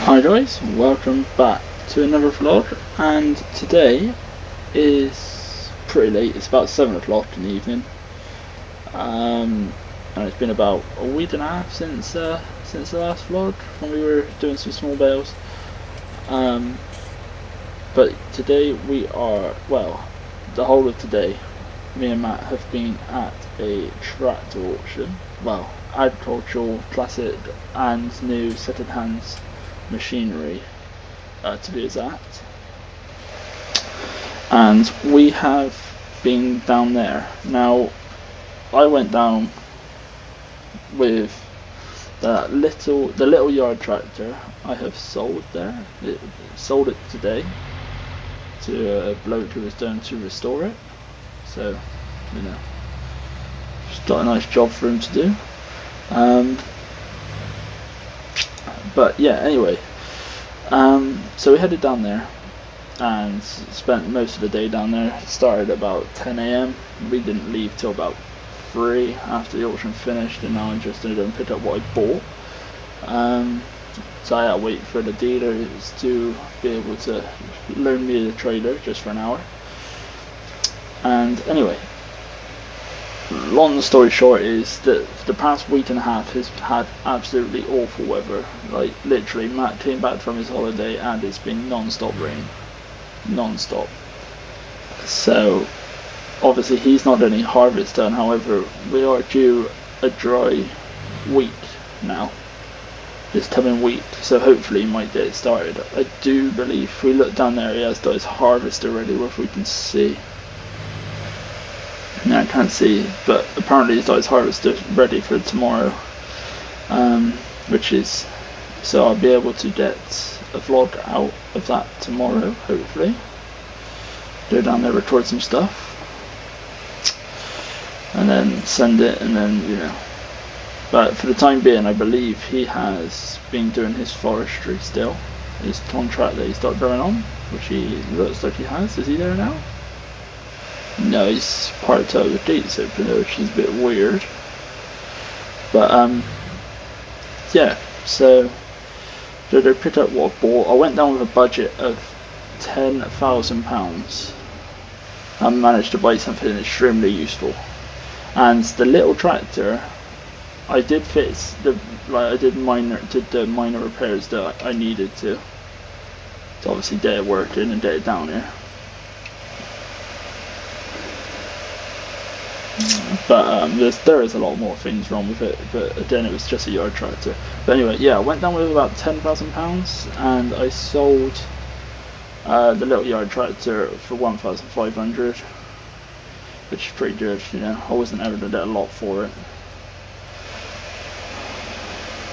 Hi guys, welcome back to another vlog, and today is pretty late. It's about 7 o'clock in the evening, and it's been about a week and a half since the last vlog when we were doing some small bales. But today we are, well, the whole of today me and Matt have been at a tractor auction, well, agricultural, classic and new second-hand machinery to be exact, and we have been down there. Now I went down with the little yard tractor I have sold there. Sold it today to a bloke who was going to restore it, so you know, just got a nice job for him to do. But yeah, anyway, so we headed down there and spent most of the day down there. Started about 10 AM. We didn't leave till about 3 after the auction finished, and now I'm just going to go and pick up what I bought. So I had to wait for the dealers to be able to loan me the trailer just for an hour. And anyway, long story short is that the past week and a half has had absolutely awful weather. Like literally, Matt came back from his holiday and it's been non-stop rain, non-stop. So obviously he's not any harvest done. However, we are due a dry week now, this coming week, so hopefully he might get it started. I do believe if we look down there, he has got his harvest already, if we can see. No, I can't see, but apparently he's got his harvest ready for tomorrow, which is, so I'll be able to get a vlog out of that tomorrow, hopefully. Go down there, record some stuff, and then send it, and then, you know. But for the time being, I believe he has been doing his forestry still, his contract that he's got going on, which he looks like he has. Is he there now? No, he's parked out the gates open there, which is a bit weird. But yeah, so they picked up what I bought. I went down with a budget of £10,000 and managed to buy something extremely useful. And the little tractor, I did fix I did the minor repairs that I needed to obviously get it working and get it down here. But there is a lot more things wrong with it, but again it was just a yard tractor. But anyway, yeah, I went down with about £10,000 and I sold the little yard tractor for 1,500, which is pretty good, you know. I wasn't able to get a lot for it.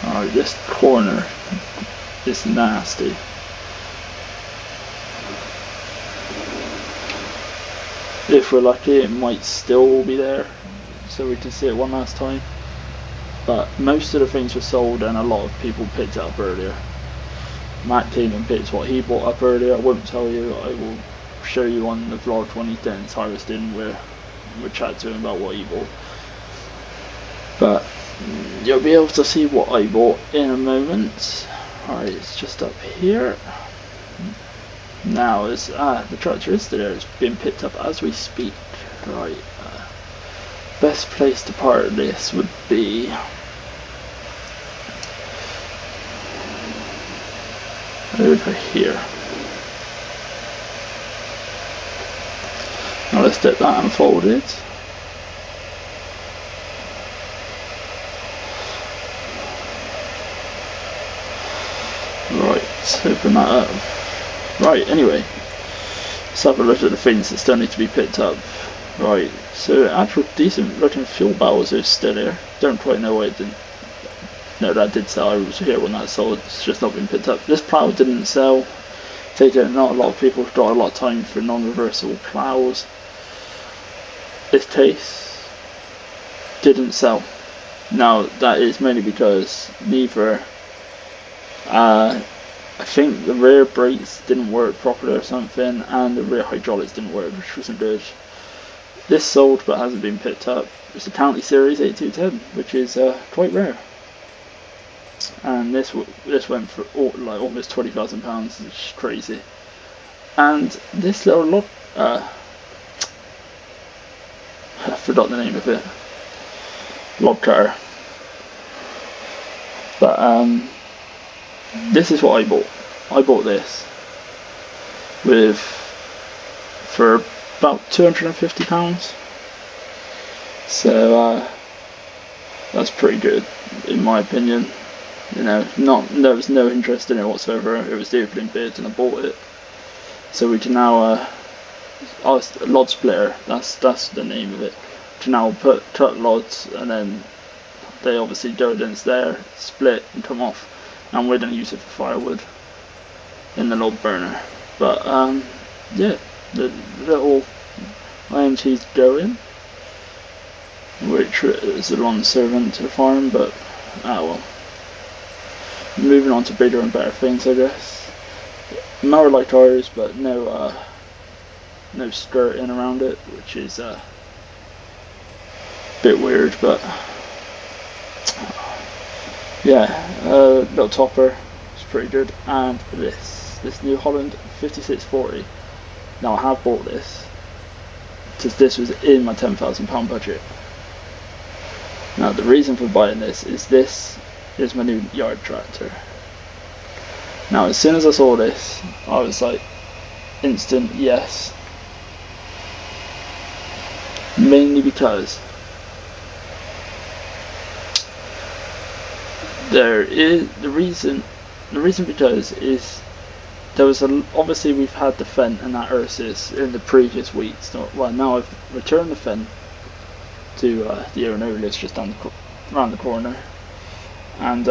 Alright, this corner is nasty. If we're lucky, it might still be there, so we can see it one last time. But most of the things were sold and a lot of people picked it up earlier. Matt came and picked what he bought up earlier. I won't tell you, I will show you on the vlog when he's done his harvesting. We'll chat to him about what he bought. But you'll be able to see what I bought in a moment. Alright, it's just up here. Now is the tractor is there. It's been picked up as we speak. Right, best place to park this would be over here. Now let's get that unfolded. Right, open that up. Right, anyway, let's have a look at the things that still need to be picked up. Right, so actual decent looking fuel barrels are still here. Don't quite know why it didn't. No, that did sell. I was here when that sold. It's just not been picked up. This plough didn't sell. Not a lot of people got a lot of time for non-reversible ploughs. This case didn't sell. Now that is mainly because neither I think the rear brakes didn't work properly or something, and the rear hydraulics didn't work, which wasn't good. This sold but hasn't been picked up. It's a County Series 8210, which is quite rare. and this went for like almost £20,000. It's crazy. And this little log, I forgot the name of it, log cutter. But this is what I bought. I bought this for about £250. So that's pretty good in my opinion. You know, there was no interest in it whatsoever. It was the opening bid and I bought it. So we can now lod splitter. That's the name of it. We can now cut lods, and then they obviously go against there, split and come off. And we're going to use it for firewood in the log burner. But yeah, the little IMT's going, which is a long servant to the farm, but well. Moving on to bigger and better things, I guess. Mower like ours, but no skirting around it, which is a bit weird, but yeah, little topper, it's pretty good. And this New Holland 5640. Now I have bought this because this was in my £10,000 budget. Now the reason for buying this is my new yard tractor. Now as soon as I saw this, I was like, instant yes. Mainly because the reason because is there was obviously we've had the Fendt and that Ursus in the previous weeks. Well, now I've returned the Fendt to the owner who lives just around the corner. And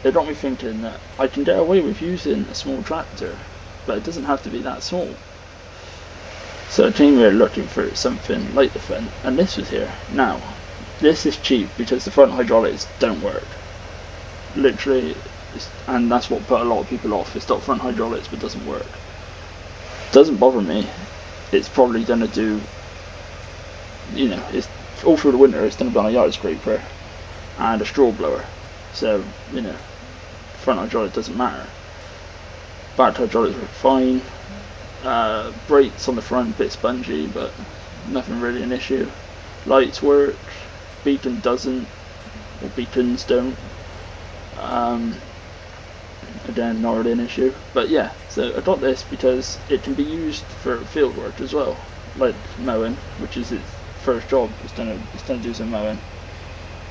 it got me thinking that I can get away with using a small tractor, but it doesn't have to be that small. So I came here looking for something like the Fendt, and this was here. Now, this is cheap because the front hydraulics don't work. Literally, and that's what put a lot of people off. It's got front hydraulics but doesn't work. Doesn't bother me. It's probably going to do, you know, it's all through the winter. It's going to be on a yard scraper and a straw blower, so you know, front hydraulic doesn't matter. Back hydraulics work fine. Brakes on the front, a bit spongy, but nothing really an issue. Lights work, beacon doesn't, or beacons don't. Again, not really an issue, but yeah. So I got this because it can be used for field work as well, like mowing, which is its first job. It's gonna do some mowing.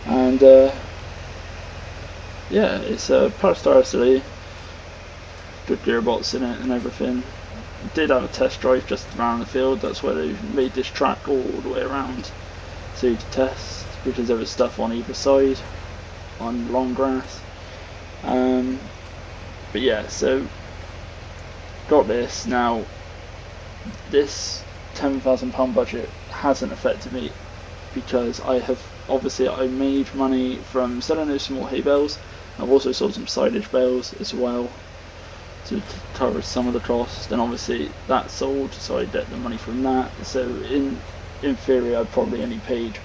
And yeah, it's a Powerstar SLE, good gearbox in it and everything. Did have a test drive just around the field. That's why they made this track all the way around, so you could test, because there was stuff on either side on long grass. But yeah, so got this. Now this £10,000 budget hasn't affected me because I made money from selling those small hay bales. I've also sold some silage bales as well to cover some of the costs. Then obviously that sold, so I get the money from that. So in theory, I probably only paid.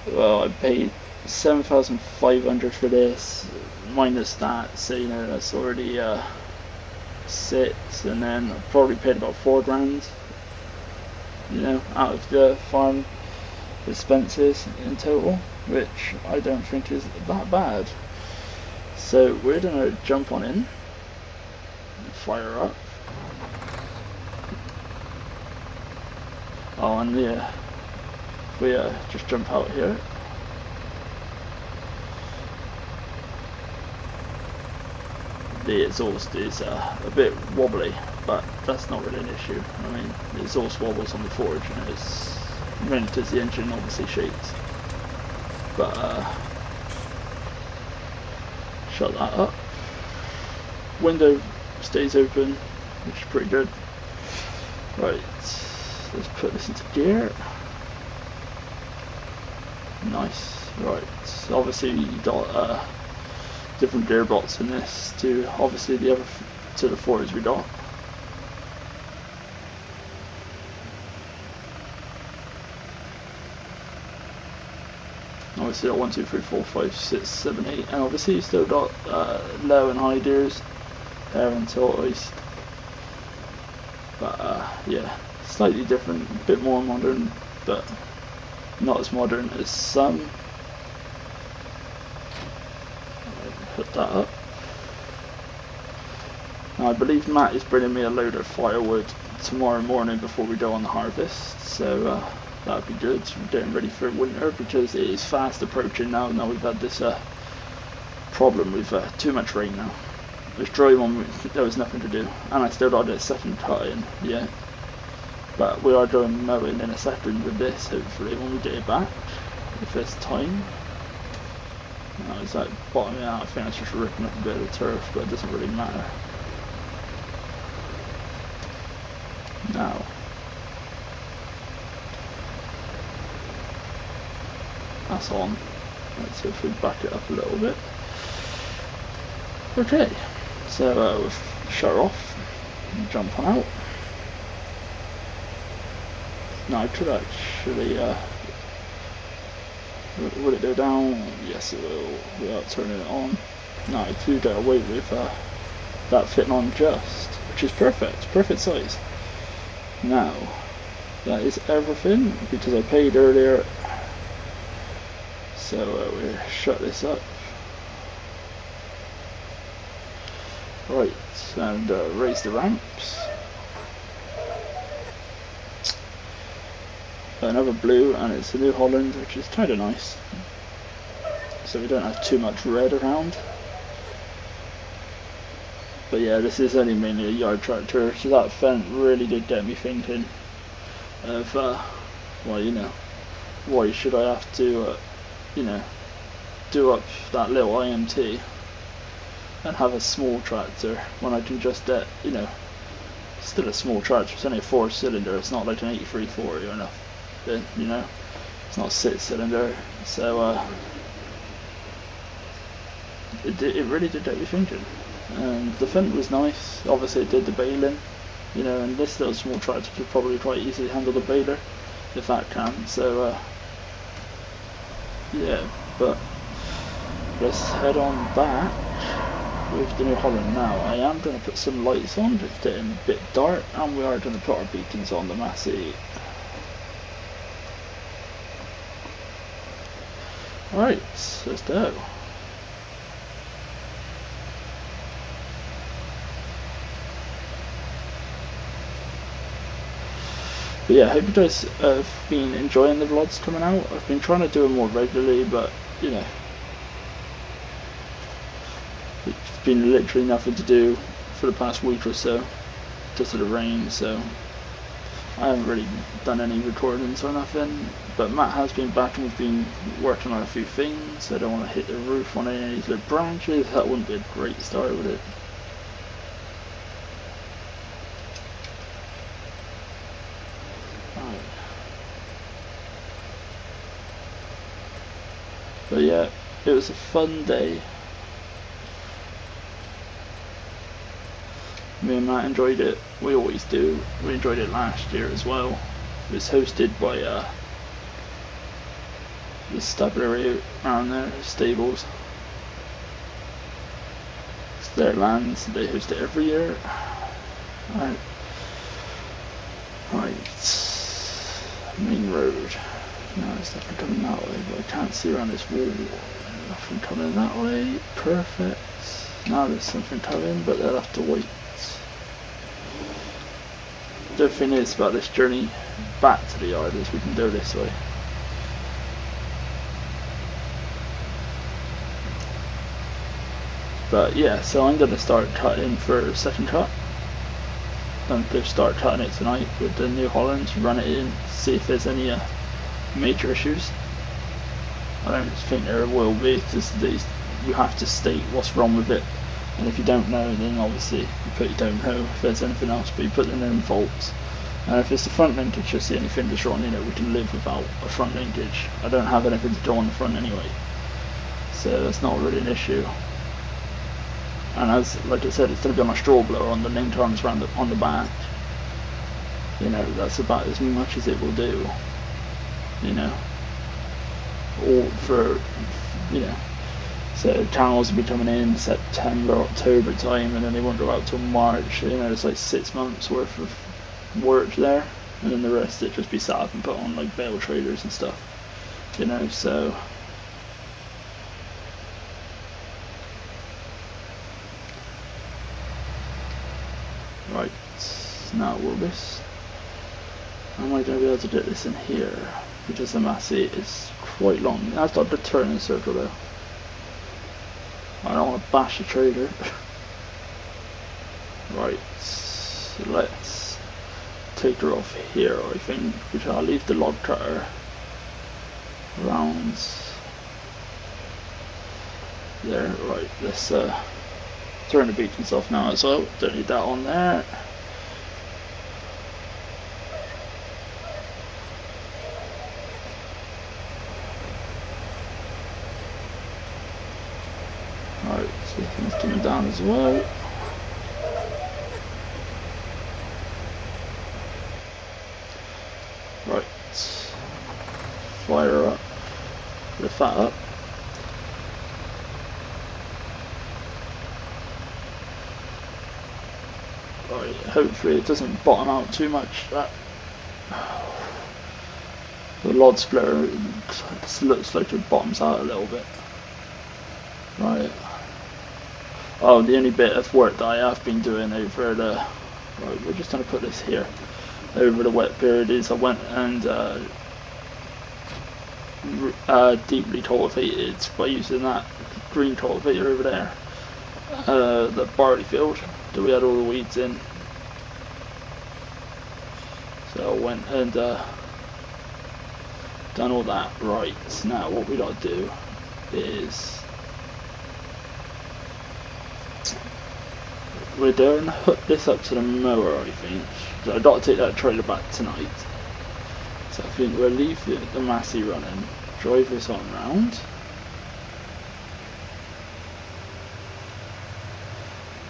Well, I paid £7,500 for this, minus that. So you know that's already 6, and then I probably paid about £4,000. You know, out of the farm expenses in total, which I don't think is that bad. So we're gonna jump on in and fire up. Oh, and yeah, we just jump out here. The exhaust is a bit wobbly, but that's not really an issue. I mean, the exhaust wobbles on the forge, and it's mainly because the engine obviously shakes. But shut that up. Window stays open, which is pretty good. Right, let's put this into gear. Nice. Right, obviously you got different gearbox in this to obviously the other to the Fords we got. obviously got 1, 2, 3, 4, 5, 6, 7, 8, and obviously you still got low and high gears there and tortoise. But yeah, slightly different, a bit more modern, but not as modern as some. Put that up. Now I believe Matt is bringing me a load of firewood tomorrow morning before we go on the harvest, so that'd be good. We're getting ready for winter because it is fast approaching now. Now we've had this problem with too much rain now. It was dry when there was nothing to do, and I still got a second cut in, yeah. But we are doing mowing in a second with this, hopefully, when we get it back, if there's time. Now it's like bottoming out, I think that's just ripping up a bit of the turf, but it doesn't really matter. Now, that's on. Let's see if we back it up a little bit. Okay, so we'll shut her off and jump on out. Now I could actually, will it go down? Yes it will, without turning it on. Now I do get away with that fitting on just, which is perfect size. Now, that is everything, because I paid earlier, so we'll shut this up. Right, and raise the ramps. Another blue, and it's a New Holland, which is kind of nice, so we don't have too much red around. But yeah, this is only mainly a yard tractor, so that fence really did get me thinking of, well, you know, why should I have to, you know, do up that little IMT and have a small tractor when I can just get, you know, still a small tractor, it's only a 4-cylinder, it's not like an 8340 or nothing, you know, it's not a 6-cylinder, so it really did get me thinking. And the fence was nice, obviously it did the baling, you know, and this little small tractor could probably quite easily handle the baler, if that can, so yeah, but let's head on back with the New Holland now. I am going to put some lights on, it's getting a bit dark, and we are going to put our beacons on the Massey. Alright, let's go. But yeah, I hope you guys have been enjoying the vlogs coming out. I've been trying to do them more regularly, but you know, it's been literally nothing to do for the past week or so, just of the rain, so I haven't really done any recordings or nothing. But Matt has been back and we've been working on a few things. I don't want to hit the roof on any of these little branches, that wouldn't be a great start, would it? But yeah, it was a fun day. Me and Matt enjoyed it. We always do. We enjoyed it last year as well. It was hosted by the stabulary around there, stables. It's their lands. They host it every year. Right. Main road. No, there's nothing coming that way, but I can't see around this wall. Nothing coming that way. Perfect. Now there's something coming, but they'll have to wait. The thing is about this journey back to the yard is we can go this way. But yeah, so I'm going to start cutting for a second cut. I'm going to start cutting it tonight with the New Holland, run it in, see if there's any major issues. I don't think there will be, because you have to state what's wrong with it, and if you don't know, then obviously you put you don't know if there's anything else, but you put the known faults. And if it's the front linkage, just see anything that's wrong, you know, we can live without a front linkage. I don't have anything to do on the front anyway, so that's not really an issue. And as like I said, it's going to be on a straw blower on the linked arms around on the back. You know, that's about as much as it will do. You know, all for, you know, so channels will be coming in September, October time, and then they won't go out till March. You know, it's like 6 months worth of work there, and then the rest it just be set up and put on like bale trailers and stuff. You know, so. Right, now will this. Am I going to be able to get this in here? Because the Massey is quite long. I've got the turning circle though. I don't want to bash the trailer. Right, so let's take her off here, I think, which I'll leave the log cutter around there. Right, let's turn the beacons off now as well. Don't need that on there. Right, so things coming down as well. Right, fire up, lift that up. Right, hopefully it doesn't bottom out too much. That the lod splitter looks like it bottoms out a little bit. Right. Oh, the only bit of work that I have been doing over the, right, we're just going to put this here, over the wet period is I went and deeply cultivated by using that green cultivator over there, the barley field that we had all the weeds in. So I went and done all that. Right, so now what we got to do is we're going to hook this up to the mower, I think. So I've got to take that trailer back tonight. So I think we'll leave the Massey running, drive this on round.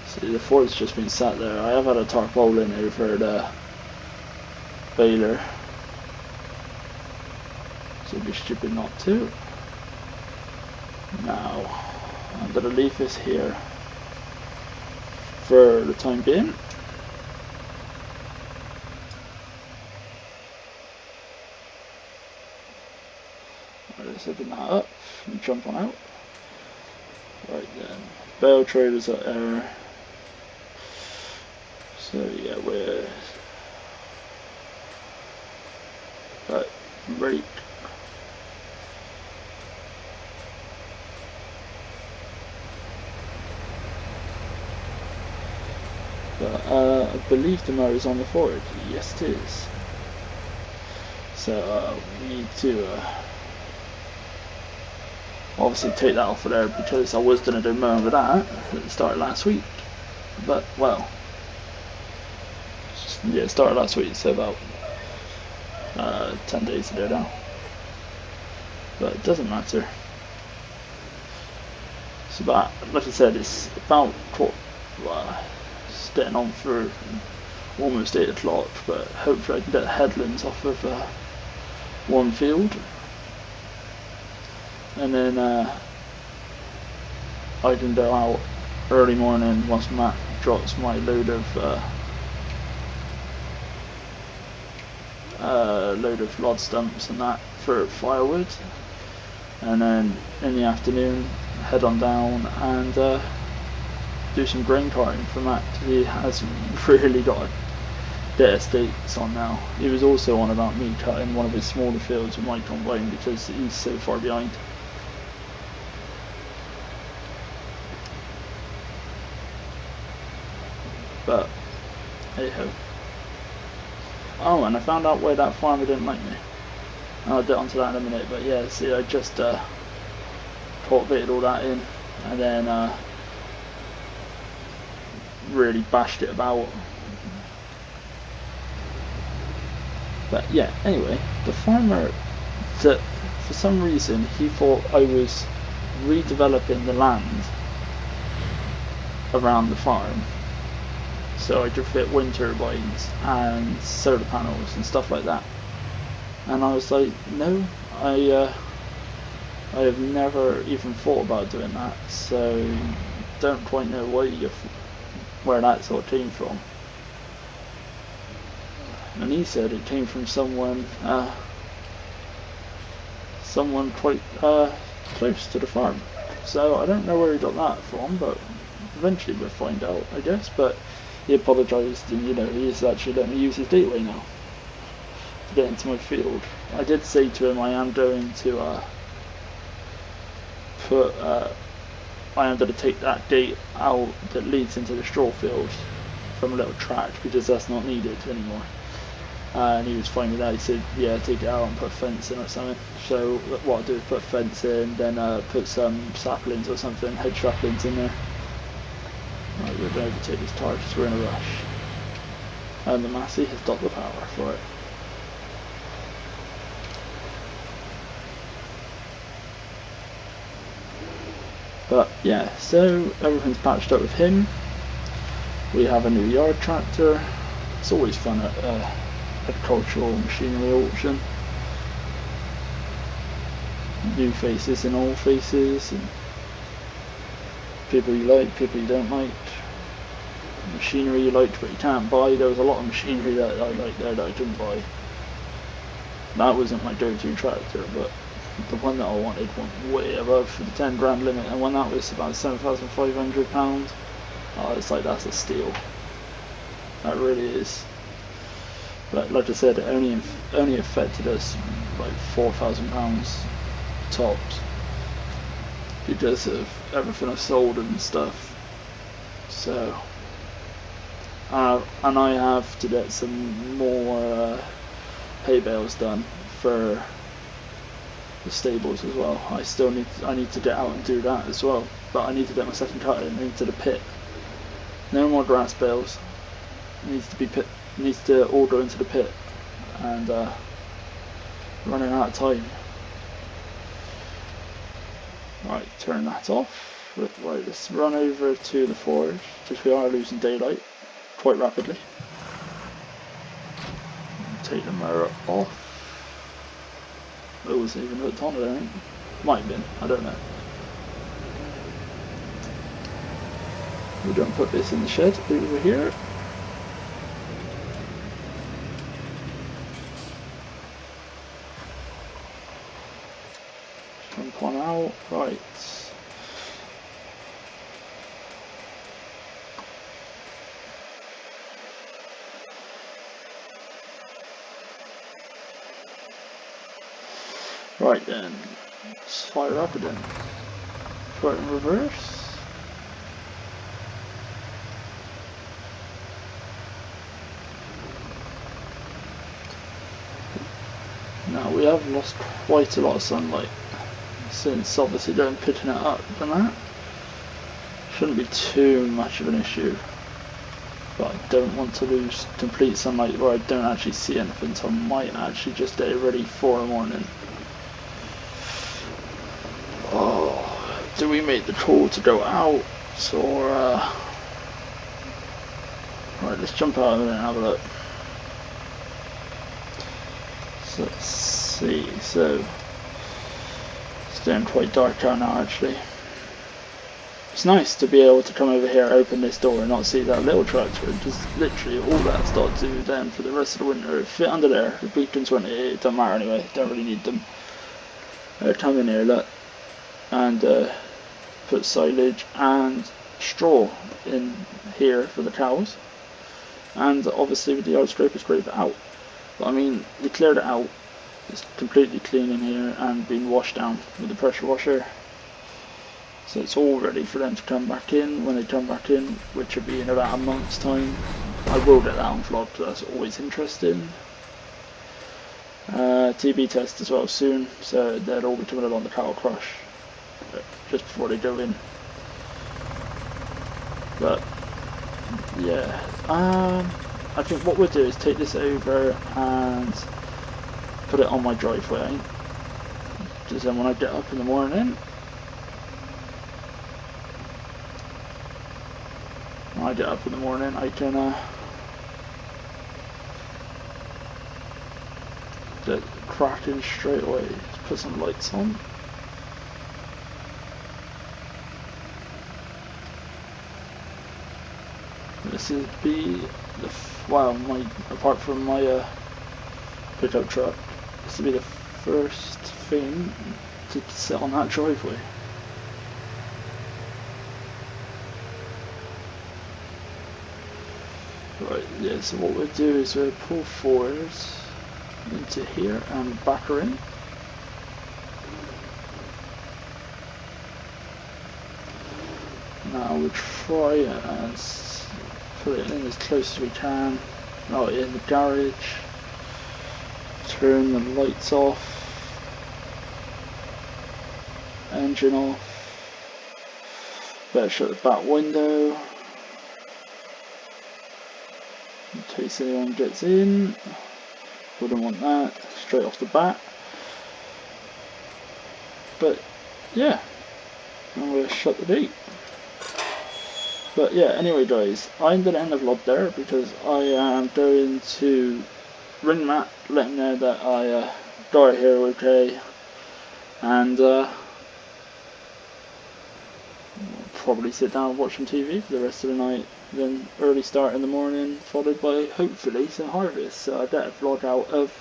See, the Ford's just been sat there. I have had a tarpaulin over the baler, so it'd be stupid not to. Now, I'm going to leave this here for the time being. Let's open that up and jump on out. Right then, bale trailers are error. So yeah, we're right, rake. But I believe the mower is on the forward. Yes, it is. So we need to obviously take that off of there because I was going to do mowing with that at the start of last week. But well, yeah, it started last week, so about 10 days ago now. But it doesn't matter. So that, like I said, it's about staying on for almost 8 o'clock, but hopefully I can get the headlands off of one field, and then I can go out early morning once Matt drops my load of lod stumps and that for firewood, and then in the afternoon head on down and do some grain carting for Matt. He has really got a bit of stakes on now. He was also on about me cutting one of his smaller fields with my combine because he's so far behind. But hey ho. Oh, and I found out why that farmer didn't like me. I'll get onto that in a minute, but yeah, see, I just cultivated all that in and then really bashed it about. But yeah, anyway, the farmer, that for some reason he thought I was redeveloping the land around the farm, so I could fit wind turbines and solar panels and stuff like that. And I was like, no, I have never even thought about doing that, so don't quite know where that sort of came from. And he said it came from someone quite close to the farm. So I don't know where he got that from, but eventually we'll find out, I guess. But he apologised, and he is actually letting me use his gateway now to get into my field. I did say to him I am going to I am going to take that gate out that leads into the straw field from a little track, because that's not needed anymore. And he was fine with that. He said, yeah, take it out and put a fence in or something. So what I'll do is put a fence in, then put some saplings or something, hedge saplings in there. Right, we're going to overtake this car because we're in a rush. And the Massey has got the power for it. But yeah, so everything's patched up with him. We have a new yard tractor. It's always fun at agricultural machinery auction. New faces and old faces, and people you like, people you don't like, machinery you liked but you can't buy. There was a lot of machinery that I liked there that I couldn't buy. That wasn't my go-to tractor, but the one that I wanted went way above the 10 grand limit, and when that was about £7,500, it's like, that's a steal. That really is. But like I said, it only affected us like £4,000 tops because of everything I sold and stuff. So, and I have to get some more hay bales done for the stables as well. I need to get out and do that as well. But I need to get my second cut into the pit. No more grass bales. Needs to all go into the pit, and running out of time. Right, turn that off. Right, let's run over to the forge, because we are losing daylight quite rapidly. Take the mirror off. It wasn't even hooked on, I don't think. Might have been, I don't know. We're going to put this in the shed over here. Jump on out, right. Right then, let's fire up again. Put it in reverse. Now we have lost quite a lot of sunlight since obviously going picking it up, and that shouldn't be too much of an issue. But I don't want to lose complete sunlight where I don't actually see anything, so I might actually just get it ready for the morning. Oh, do we make the call to go out, or right, let's jump out of it and have a look. So let's see, so it's getting quite dark out now actually. It's nice to be able to come over here, open this door and not see that little tractor, just literally all that's got to do then for the rest of the winter. Fit under there, the beacons won't, it don't matter anyway, don't really need them. Come in here, look, and put silage and straw in here for the cows, and obviously with the old scraper scrape it out. But I mean, we cleared it out, it's completely clean in here and been washed down with the pressure washer. So it's all ready for them to come back in when they come back in, which will be in about a month's time. I will get that on vlog, so that's always interesting. TB test as well soon, so they'll all be coming along the cattle crush just before they go in. But yeah, I think what we'll do is take this over and put it on my driveway, because then when I get up in the morning, I can get cracking straight away. Just put some lights on. This would be the apart from my pickup truck, this would be the first thing to sit on that driveway. Right, yeah, so what we'll do is we'll pull forwards into here and back her in. Now we'll try and put it in as close as we can. Right in the garage. Turn the lights off. Engine off. Better shut the back window in case anyone gets in. Wouldn't want that straight off the bat. But yeah, I'm going to shut the gate. But yeah, anyway guys, I'm going to end the vlog there because I am going to ring Matt, let him know that I got it here okay, and probably sit down and watch some TV for the rest of the night. Then early start in the morning, followed by hopefully some harvest. So I get a vlog out of,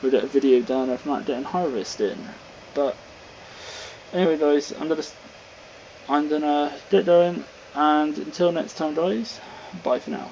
we'll get a video done of Matt getting harvest in. But anyway guys, I'm gonna get going, and until next time guys, bye for now.